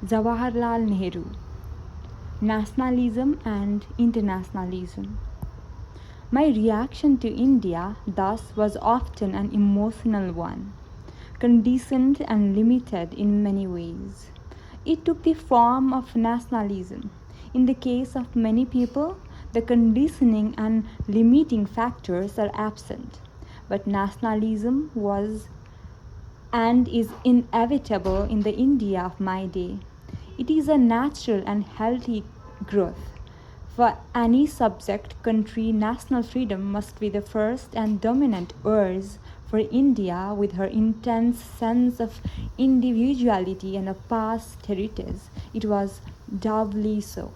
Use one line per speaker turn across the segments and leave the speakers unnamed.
Jawaharlal Nehru. Nationalism and internationalism. My reaction to India thus was often an emotional one, conditioned and limited in many ways. It took the form of nationalism. In the case of many people, the conditioning and limiting factors are absent, but nationalism was and is inevitable in the India of my day. It is a natural and healthy growth. For any subject country, national freedom must be the first and dominant urge for India, with her intense sense of individuality and of past heritage. It was doubly so.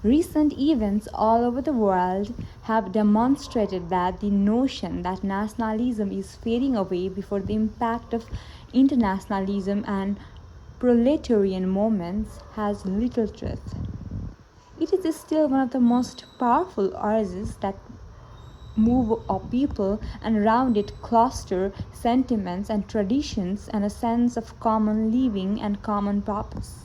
Recent events all over the world have demonstrated that the notion that nationalism is fading away before the impact of internationalism and proletarian movements has little truth. It is still one of the most powerful urges that move a people, and around it cluster sentiments and traditions and a sense of common living and common purpose.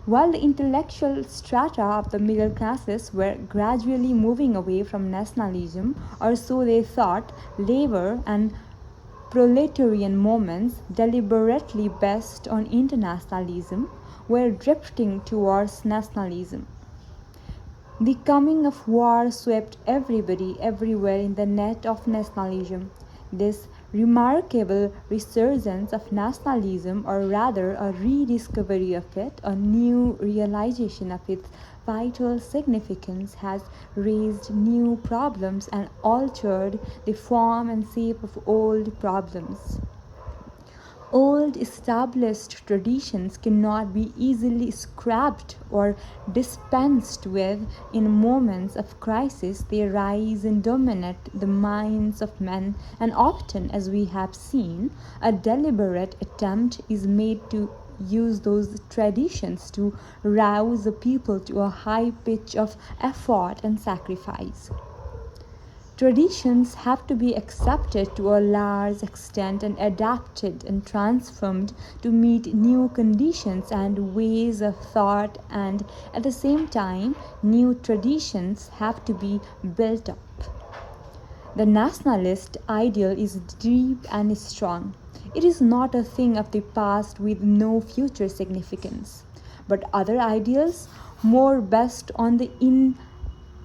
While the intellectual strata of the middle classes were gradually moving away from nationalism, or so they thought, labor and proletarian movements, deliberately based on internationalism, were drifting towards nationalism. The coming of war swept everybody everywhere in the net of nationalism. This remarkable resurgence of nationalism, or rather a rediscovery of it, a new realization of its vital significance, has raised new problems and altered the form and shape of old problems. Old established traditions cannot be easily scrapped or dispensed with. In moments of crisis, they rise and dominate the minds of men, and often, as we have seen, a deliberate attempt is made to use those traditions to rouse the people to a high pitch of effort and sacrifice. Traditions have to be accepted to a large extent and adapted and transformed to meet new conditions and ways of thought, and at the same time, new traditions have to be built up. The nationalist ideal is deep and strong. It is not a thing of the past with no future significance. But other ideals, more based on the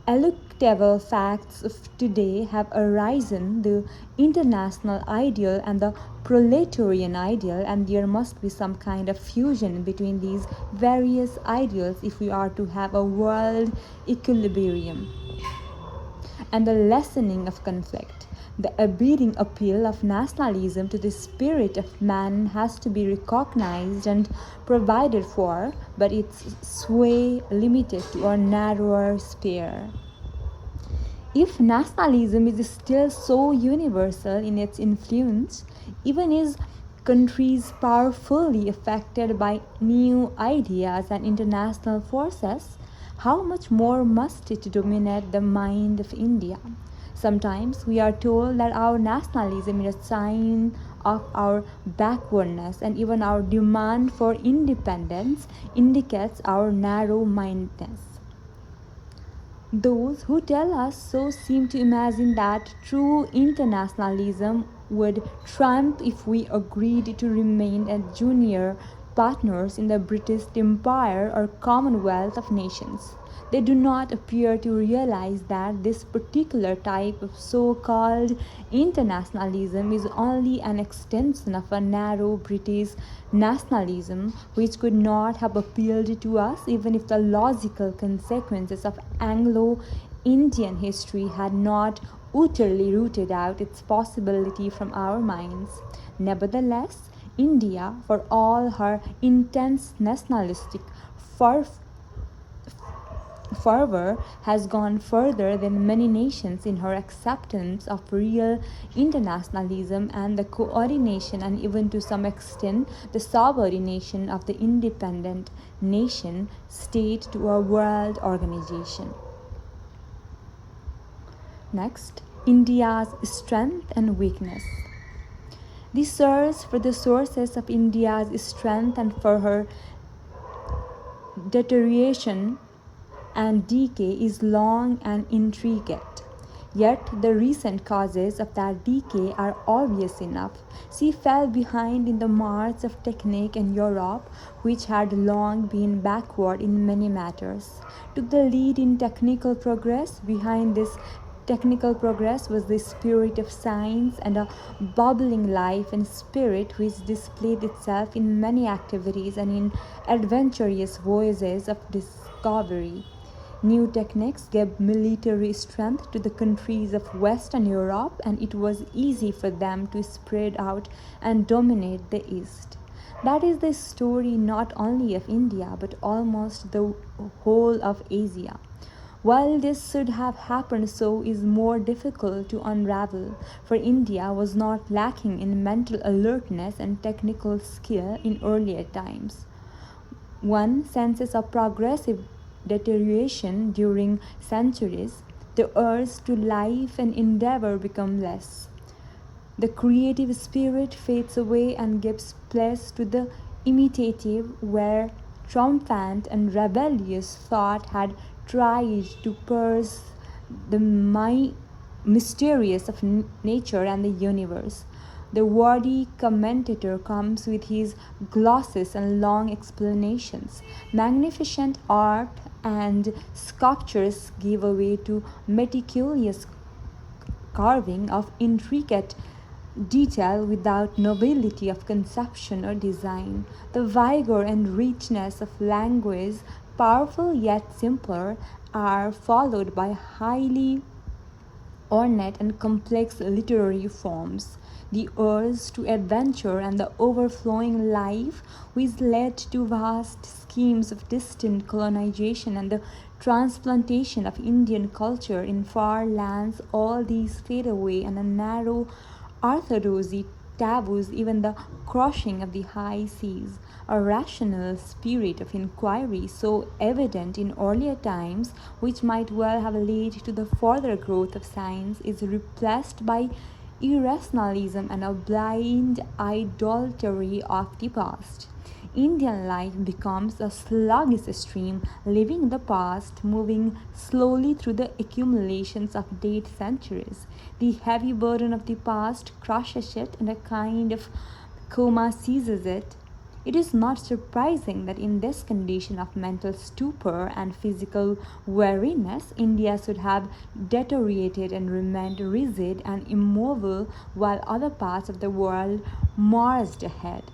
ineluctable facts of today, have arisen: the international ideal and the proletarian ideal, and there must be some kind of fusion between these various ideals if we are to have a world equilibrium. And the lessening of conflict. The abiding appeal of nationalism to the spirit of man has to be recognized and provided for, but its sway limited to a narrower sphere. If nationalism is still so universal in its influence, even as countries powerfully affected by new ideas and international forces, how much more must it dominate the mind of India? Sometimes we are told that our nationalism is a sign of our backwardness, and even our demand for independence indicates our narrow mindedness. Those who tell us so seem to imagine that true internationalism would triumph if we agreed to remain as junior partners in the British Empire or Commonwealth of Nations. They do not appear to realize that this particular type of so-called internationalism is only an extension of a narrow British nationalism, which could not have appealed to us even if the logical consequences of Anglo-Indian history had not utterly rooted out its possibility from our minds. Nevertheless, India, for all her intense nationalistic fervor, has gone further than many nations in her acceptance of real internationalism and the coordination, and even to some extent the subordination of the independent nation state to a world organization. Next, India's strength and weakness. The search for the sources of India's strength and for her deterioration and decay is long and intricate. Yet the recent causes of that decay are obvious enough. She fell behind in the march of technique in Europe, which had long been backward in many matters. Took the lead in technical progress. Behind this technical progress was the spirit of science and a bubbling life and spirit which displayed itself in many activities and in adventurous voyages of discovery. New techniques gave military strength to the countries of Western Europe, and it was easy for them to spread out and dominate the East. That is the story not only of India but almost the whole of Asia. While this should have happened so is more difficult to unravel, for India was not lacking in mental alertness and technical skill in earlier times. One senses of progressive deterioration during centuries, the urge to life and endeavor become less. The creative spirit fades away and gives place to the imitative, where triumphant and rebellious thought had tried to pierce the mysterious of nature and the universe. The wordy commentator comes with his glosses and long explanations. Magnificent art and sculptures give way to meticulous carving of intricate detail without nobility of conception or design. The vigor and richness of language, powerful yet simpler, are followed by highly ornate and complex literary forms. The urge to adventure and the overflowing life which led to vast schemes of distant colonization and the transplantation of Indian culture in far lands, all these fade away, and a narrow orthodoxy taboos even the crossing of the high seas. A rational spirit of inquiry, so evident in earlier times, which might well have led to the further growth of science, is replaced by irrationalism and a blind idolatry of the past. Indian life becomes a sluggish stream, living in the past, moving slowly through the accumulations of dead centuries. The heavy burden of the past crushes it, and a kind of coma seizes it. It is not surprising that in this condition of mental stupor and physical weariness, India should have deteriorated and remained rigid and immobile while other parts of the world marched ahead.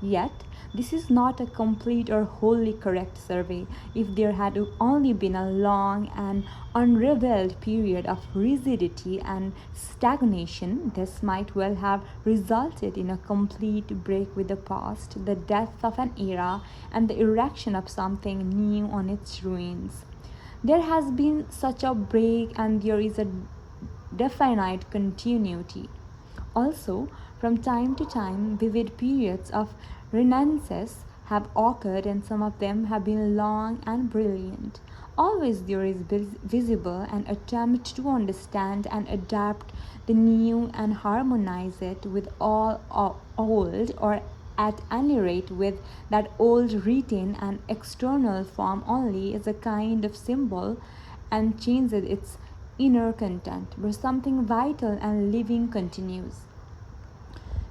Yet, this is not a complete or wholly correct survey. If there had only been a long and unrevealed period of rigidity and stagnation, this might well have resulted in a complete break with the past, the death of an era, and the erection of something new on its ruins. There has been such a break, and there is a definite continuity. Also, from time to time, vivid periods of renaissances have occurred, and some of them have been long and brilliant. Always there is visible an attempt to understand and adapt the new and harmonize it with all old, or at any rate with that old retain an external form only as a kind of symbol, and changes its inner content, but something vital and living continues.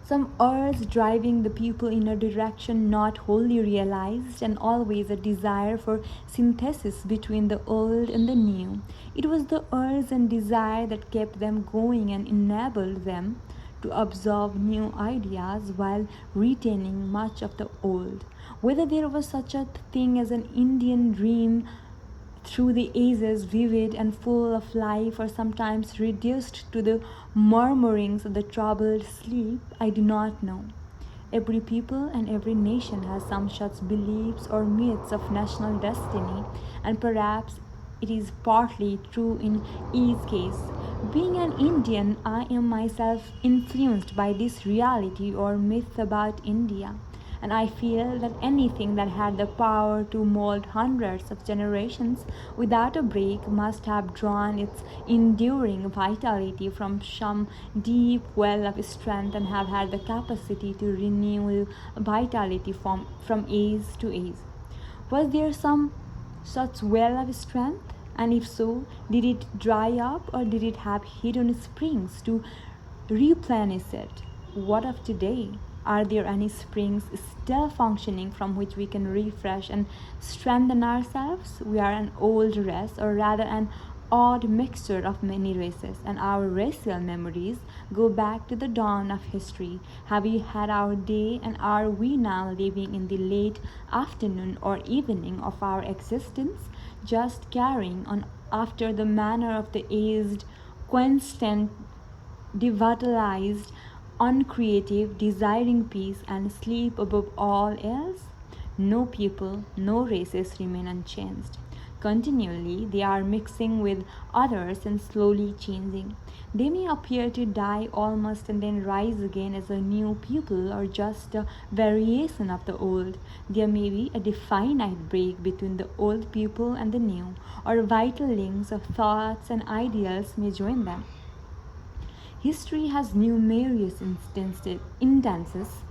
Some urge driving the people in a direction not wholly realized, and always a desire for synthesis between the old and the new. It was the urge and desire that kept them going and enabled them to absorb new ideas while retaining much of the old. Whether there was such a thing as an Indian dream through the ages, vivid and full of life, or sometimes reduced to the murmurings of the troubled sleep, I do not know. Every people and every nation has some such beliefs or myths of national destiny, and perhaps it is partly true in each case. Being an Indian, I am myself influenced by this reality or myth about India, and I feel that anything that had the power to mold hundreds of generations without a break must have drawn its enduring vitality from some deep well of strength and have had the capacity to renew vitality from age to age. Was there some such well of strength? And if so, did it dry up or did it have hidden springs to replenish it? What of today? Are there any springs still functioning from which we can refresh and strengthen ourselves? We are an old race, or rather an odd mixture of many races, and our racial memories go back to the dawn of history. Have we had our day, and are we now living in the late afternoon or evening of our existence, just carrying on after the manner of the aged, constant, devitalized, uncreative, desiring peace and sleep above all else? No people, no races remain unchanged. Continually, they are mixing with others and slowly changing. They may appear to die almost and then rise again as a new people or just a variation of the old. There may be a definite break between the old people and the new, or vital links of thoughts and ideals may join them. History has numerous instances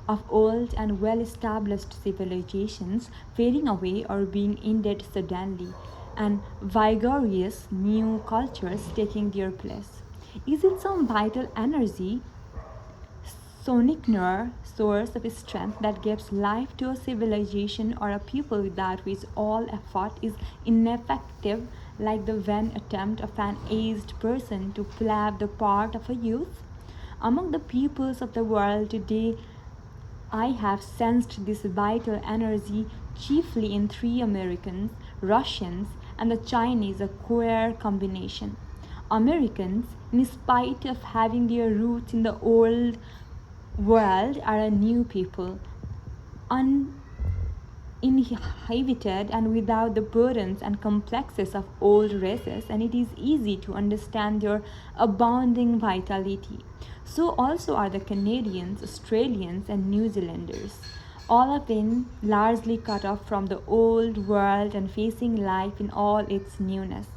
of old and well established civilizations fading away or being ended suddenly, and vigorous new cultures taking their place. Is it some vital energy, sonic source of strength that gives life to a civilization or a people without which all effort is ineffective, like the vain attempt of an aged person to play the part of a youth? Among the peoples of the world today, I have sensed this vital energy chiefly in three Americans, Russians, and the Chinese, a queer combination. Americans, in spite of having their roots in the old world, are a new people, uninhibited and without the burdens and complexes of old races, and it is easy to understand their abounding vitality. So also are the Canadians, Australians, and New Zealanders, all of them largely cut off from the old world and facing life in all its newness.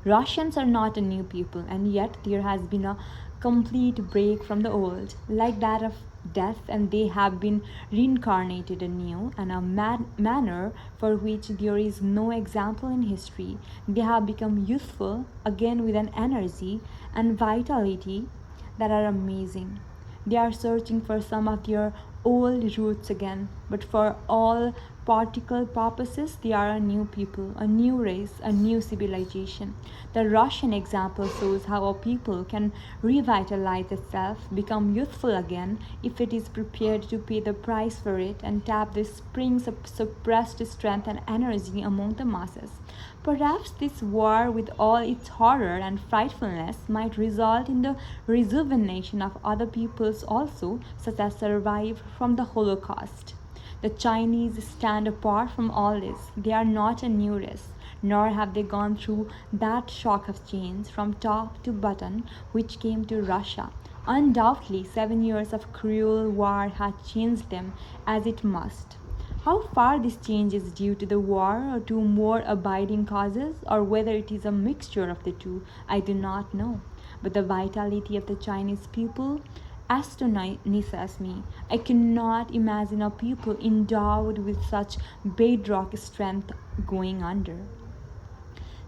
Russians are not a new people, and yet there has been a complete break from the old, like that of death, and they have been reincarnated anew in a manner for which there is no example in history. They have become youthful again with an energy and vitality that are amazing. They are searching for some of their old roots again, but for all practical purposes, they are a new people, a new race, a new civilization. The Russian example shows how a people can revitalize itself, become youthful again, if it is prepared to pay the price for it and tap the springs of suppressed strength and energy among the masses. Perhaps this war, with all its horror and frightfulness, might result in the rejuvenation of other peoples also, such as survived from the Holocaust. The Chinese stand apart from all this. They are not a new race, nor have they gone through that shock of change from top to bottom which came to Russia. Undoubtedly, 7 years of cruel war had changed them, as it must. How far this change is due to the war or to more abiding causes, or whether it is a mixture of the two, I do not know. But the vitality of the Chinese people astonishes me. I cannot imagine a people endowed with such bedrock strength going under.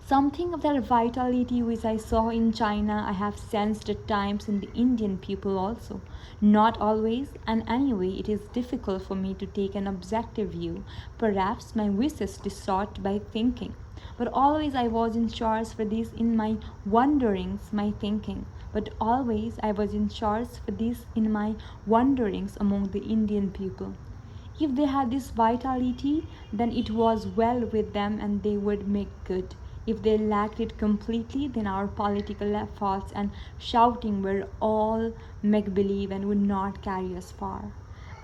Something of that vitality which I saw in China I have sensed at times in the Indian people also. Not always, and anyway it is difficult for me to take an objective view. Perhaps my wishes distort by thinking. But always I was in charge for this in my wanderings, my thinking. But always I was in charge for this in my wanderings among the Indian people. If they had this vitality, then it was well with them and they would make good. If they lacked it completely, then our political efforts and shouting were all make believe and would not carry us far.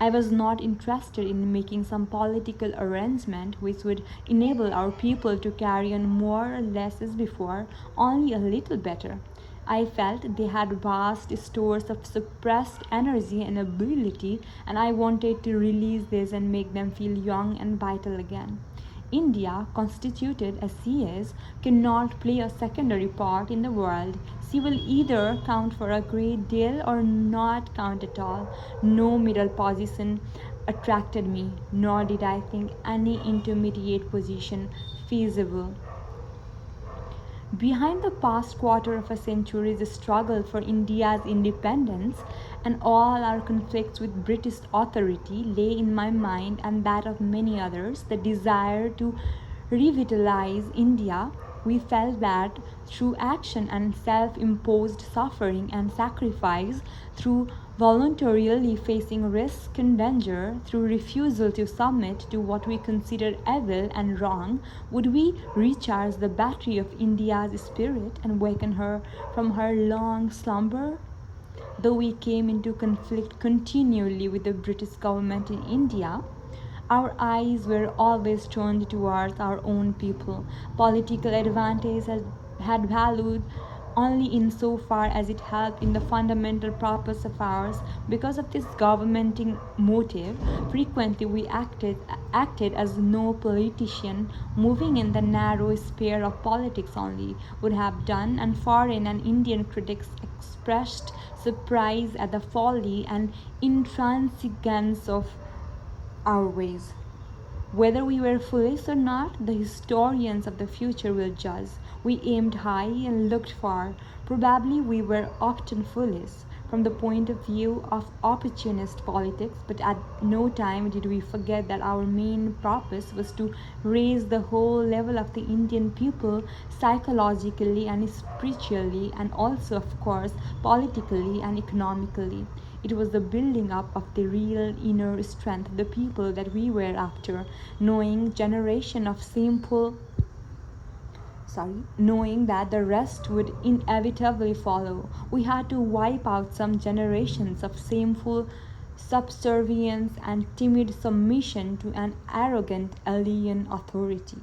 I was not interested in making some political arrangement which would enable our people to carry on more or less as before, only a little better. I felt they had vast stores of suppressed energy and ability, and I wanted to release this and make them feel young and vital again. India, constituted as she is, cannot play a secondary part in the world. She will either count for a great deal or not count at all. No middle position attracted me, nor did I think any intermediate position feasible. Behind the past quarter of a century's struggle for India's independence and all our conflicts with British authority lay in my mind and that of many others the desire to revitalize India. We felt that through action and self imposed suffering and sacrifice, through voluntarily facing risk and danger, through refusal to submit to what we considered evil and wrong, would we recharge the battery of India's spirit and waken her from her long slumber? Though we came into conflict continually with the British government in India, our eyes were always turned towards our own people. Political advantage had valued only in so far as it helped in the fundamental purpose of ours. Because of this governmenting motive, frequently we acted as no politician moving in the narrow sphere of politics only would have done, and foreign and Indian critics expressed surprise at the folly and intransigence of our ways. Whether we were foolish or not, the historians of the future will judge. We aimed high and looked far. Probably we were often foolish from the point of view of opportunist politics, but at no time did we forget that our main purpose was to raise the whole level of the Indian people psychologically and spiritually, and also, of course, politically and economically. It was the building up of the real inner strength of the people that we were after, knowing generation of simple knowing that the rest would inevitably follow. We had to wipe out some generations of shameful subservience and timid submission to an arrogant alien authority.